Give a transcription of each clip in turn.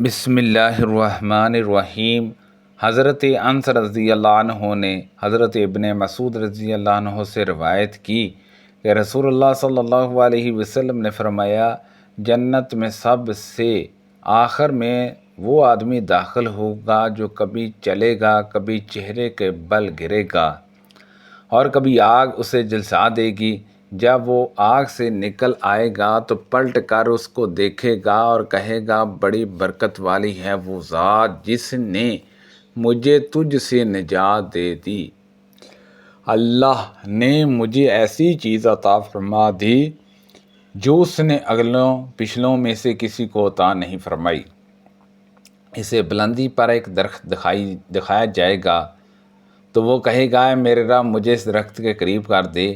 بسم اللہ الرحمن الرحیم۔ حضرت انس رضی اللہ عنہ نے حضرت ابن مسعود رضی اللہ عنہ سے روایت کی کہ رسول اللہ صلی اللہ علیہ وسلم نے فرمایا، جنت میں سب سے آخر میں وہ آدمی داخل ہوگا جو کبھی چلے گا، کبھی چہرے کے بل گرے گا اور کبھی آگ اسے جلسا دے گی۔ جب وہ آگ سے نکل آئے گا تو پلٹ کر اس کو دیکھے گا اور کہے گا، بڑی برکت والی ہے وہ ذات جس نے مجھے تجھ سے نجات دے دی۔ اللہ نے مجھے ایسی چیز عطا فرما دی جو اس نے اگلوں پچھلوں میں سے کسی کو عطا نہیں فرمائی۔ اسے بلندی پر ایک درخت دکھایا جائے گا تو وہ کہے گا، اے میرے رب مجھے اس درخت کے قریب کر دے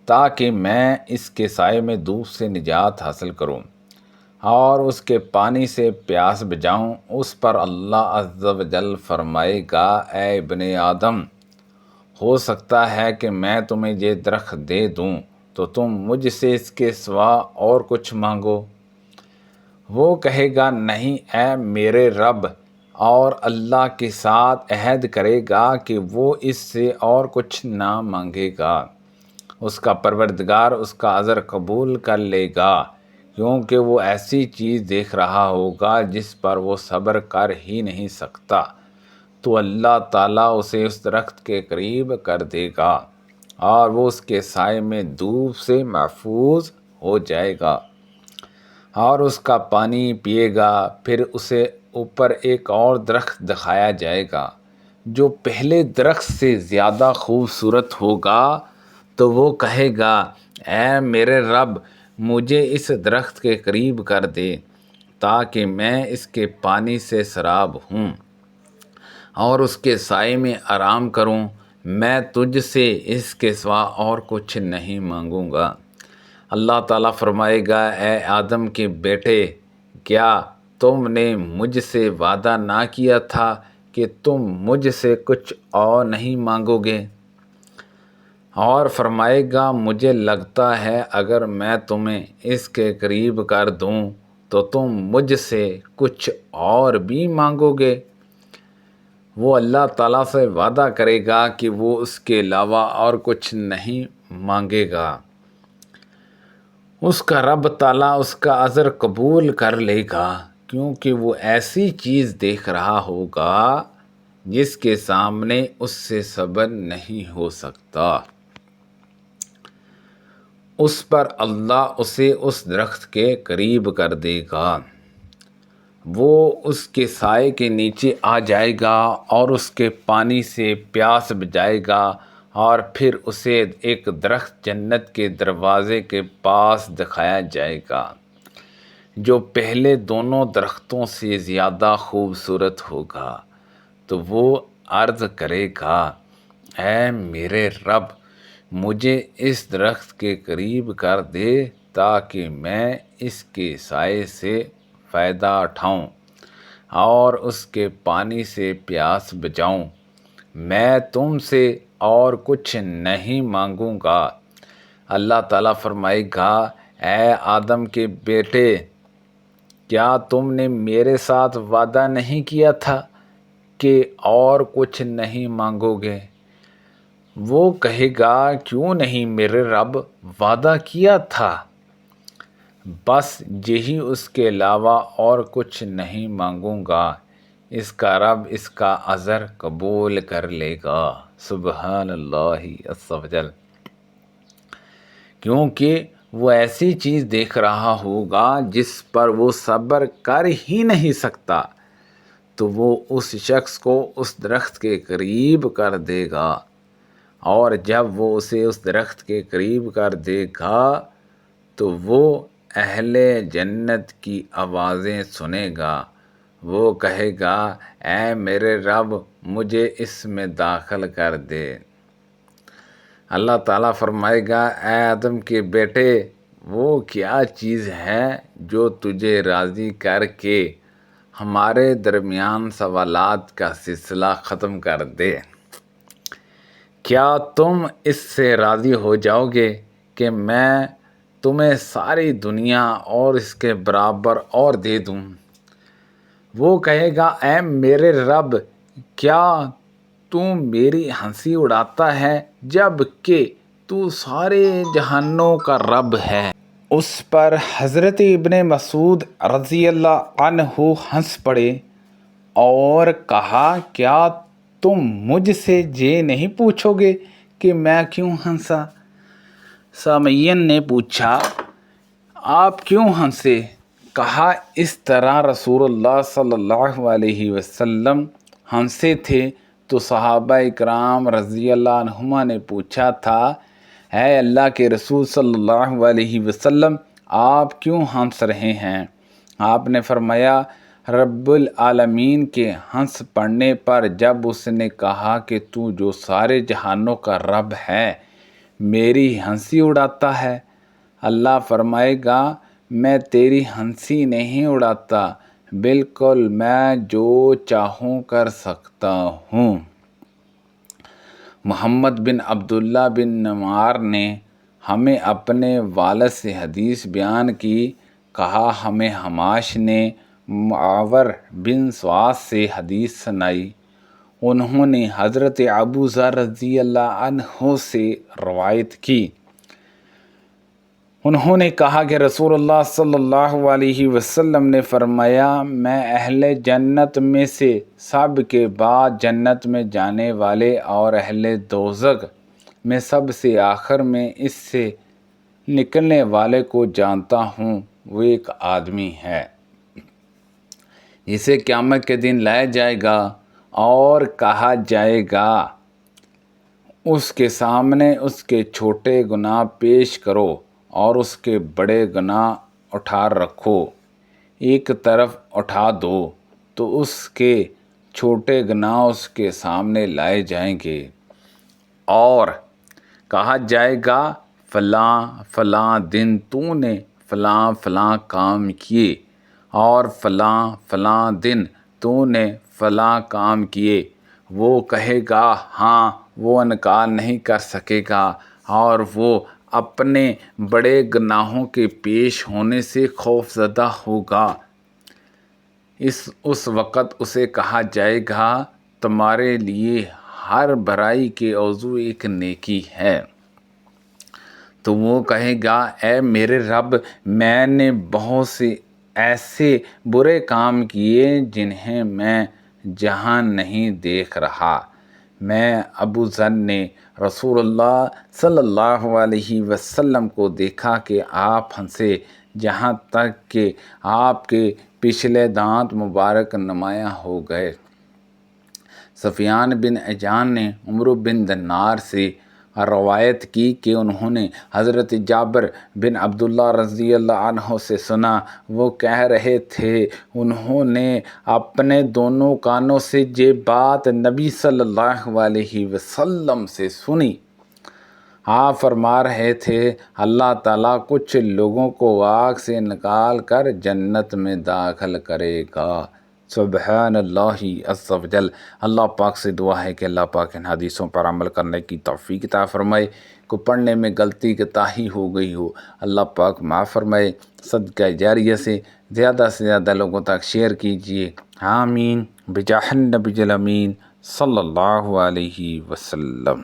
تاکہ میں اس کے سائے میں دھوپ سے نجات حاصل کروں اور اس کے پانی سے پیاس بجھاؤں۔ اس پر اللہ عز و جل فرمائے گا، اے ابن آدم، ہو سکتا ہے کہ میں تمہیں یہ درخت دے دوں تو تم مجھ سے اس کے سوا اور کچھ مانگو۔ وہ کہے گا، نہیں اے میرے رب، اور اللہ کے ساتھ عہد کرے گا کہ وہ اس سے اور کچھ نہ مانگے گا۔ اس کا پروردگار اس کا عذر قبول کر لے گا، کیونکہ وہ ایسی چیز دیکھ رہا ہوگا جس پر وہ صبر کر ہی نہیں سکتا، تو اللہ تعالیٰ اسے اس درخت کے قریب کر دے گا اور وہ اس کے سائے میں دھوپ سے محفوظ ہو جائے گا اور اس کا پانی پیے گا۔ پھر اسے اوپر ایک اور درخت دکھایا جائے گا جو پہلے درخت سے زیادہ خوبصورت ہوگا، تو وہ کہے گا، اے میرے رب مجھے اس درخت کے قریب کر دے تاکہ میں اس کے پانی سے سراب ہوں اور اس کے سائے میں آرام کروں۔ میں تجھ سے اس کے سوا اور کچھ نہیں مانگوں گا۔ اللہ تعالیٰ فرمائے گا، اے آدم کے بیٹے، کیا تم نے مجھ سے وعدہ نہ کیا تھا کہ تم مجھ سے کچھ اور نہیں مانگو گے؟ اور فرمائے گا، مجھے لگتا ہے اگر میں تمہیں اس کے قریب کر دوں تو تم مجھ سے کچھ اور بھی مانگو گے۔ وہ اللہ تعالیٰ سے وعدہ کرے گا کہ وہ اس کے علاوہ اور کچھ نہیں مانگے گا۔ اس کا رب تعالیٰ اس کا عذر قبول کر لے گا، کیونکہ وہ ایسی چیز دیکھ رہا ہوگا جس کے سامنے اس سے صبر نہیں ہو سکتا۔ اس پر اللہ اسے اس درخت کے قریب کر دے گا، وہ اس کے سائے کے نیچے آ جائے گا اور اس کے پانی سے پیاس بجھائے گا، اور پھر اسے ایک درخت جنت کے دروازے کے پاس دکھایا جائے گا جو پہلے دونوں درختوں سے زیادہ خوبصورت ہوگا۔ تو وہ عرض کرے گا، اے میرے رب مجھے اس درخت کے قریب کر دے تاکہ میں اس کے سائے سے فائدہ اٹھاؤں اور اس کے پانی سے پیاس بجھاؤں۔ میں تم سے اور کچھ نہیں مانگوں گا۔ اللہ تعالیٰ فرمائے گا، اے آدم کے بیٹے، کیا تم نے میرے ساتھ وعدہ نہیں کیا تھا کہ اور کچھ نہیں مانگو گے؟ وہ کہے گا، کیوں نہیں میرے رب، وعدہ کیا تھا، بس یہی، اس کے علاوہ اور کچھ نہیں مانگوں گا۔ اس کا رب اس کا عذر قبول کر لے گا۔ سبحان اللہ عز و جل۔ کیونکہ وہ ایسی چیز دیکھ رہا ہوگا جس پر وہ صبر کر ہی نہیں سکتا، تو وہ اس شخص کو اس درخت کے قریب کر دے گا، اور جب وہ اسے اس درخت کے قریب کر دے گا تو وہ اہل جنت کی آوازیں سنے گا۔ وہ کہے گا، اے میرے رب مجھے اس میں داخل کر دے۔ اللہ تعالیٰ فرمائے گا، اے آدم کے بیٹے، وہ کیا چیز ہے جو تجھے راضی کر کے ہمارے درمیان سوالات کا سلسلہ ختم کر دے؟ کیا تم اس سے راضی ہو جاؤ گے کہ میں تمہیں ساری دنیا اور اس کے برابر اور دے دوں؟ وہ کہے گا اے میرے رب، کیا تو میری ہنسی اڑاتا ہے جب کہ تو سارے جہانوں کا رب ہے؟ اس پر حضرت ابن مسعود رضی اللہ عنہ ہنس پڑے اور کہا کیا تم مجھ سے یہ نہیں پوچھو گے کہ میں کیوں ہنسا؟ سامعین نے پوچھا آپ کیوں ہنسے؟ کہا اس طرح رسول اللہ صلی اللہ علیہ وسلم ہنسے تھے تو صحابہ اکرام رضی اللہ عنہما نے پوچھا تھا اے اللہ کے رسول صلی اللہ علیہ وسلم آپ کیوں ہنس رہے ہیں؟ آپ نے فرمایا رب العالمین کے ہنس پڑنے پر جب اس نے کہا کہ تو جو سارے جہانوں کا رب ہے میری ہنسی اڑاتا ہے، اللہ فرمائے گا میں تیری ہنسی نہیں اڑاتا، بالکل میں جو چاہوں کر سکتا ہوں۔ محمد بن عبداللہ بن نمار نے ہمیں اپنے والد سے حدیث بیان کی، کہا ہمیں حماش نے معاور بن سواس سے حدیث سنائی، انہوں نے حضرت ابو ذر رضی اللہ عنہ سے روایت کی، انہوں نے کہا کہ رسول اللہ صلی اللہ علیہ وسلم نے فرمایا میں اہل جنت میں سے سب کے بعد جنت میں جانے والے اور اہل دوزخ میں سب سے آخر میں اس سے نکلنے والے کو جانتا ہوں، وہ ایک آدمی ہے اسے قیامت کے دن لایا جائے گا اور کہا جائے گا اس کے سامنے اس کے چھوٹے گناہ پیش کرو اور اس کے بڑے گناہ اٹھا رکھو، ایک طرف اٹھا دو تو اس کے چھوٹے گناہ اس کے سامنے لائے جائیں گے اور کہا جائے گا فلاں فلاں دن تو نے فلاں فلاں کام کیے اور فلاں فلاں دن تو نے فلاں کام کیے، وہ کہے گا ہاں، وہ انکار نہیں کر سکے گا اور وہ اپنے بڑے گناہوں کے پیش ہونے سے خوف زدہ ہوگا۔ اس وقت اسے کہا جائے گا تمہارے لیے ہر برائی کے عضو ایک نیکی ہے، تو وہ کہے گا اے میرے رب میں نے بہت سے ایسے برے کام کیے جنہیں میں جہاں نہیں دیکھ رہا۔ میں ابو ذر نے رسول اللہ صلی اللہ علیہ وسلم کو دیکھا کہ آپ ہنسے جہاں تک کہ آپ کے پچھلے دانت مبارک نمایاں ہو گئے۔ سفیان بن عجان نے عمرو بن دینار سے روایت کی کہ انہوں نے حضرت جابر بن عبداللہ رضی اللہ عنہ سے سنا، وہ کہہ رہے تھے انہوں نے اپنے دونوں کانوں سے یہ بات نبی صلی اللہ علیہ وسلم سے سنی۔ آپ فرما رہے تھے اللہ تعالیٰ کچھ لوگوں کو آگ سے نکال کر جنت میں داخل کرے گا۔ سبحان اللہ عز و جل۔ اللہ پاک سے دعا ہے کہ اللہ پاک ان حدیثوں پر عمل کرنے کی توفیق عطا فرمائے، کو پڑھنے میں غلطی کوتاہی ہو گئی ہو اللہ پاک معاف فرمائے، صدقہ جاریہ سے زیادہ لوگوں تک شیئر کیجیے، آمین بجاہ النبی الامین صلی اللہ علیہ وسلم۔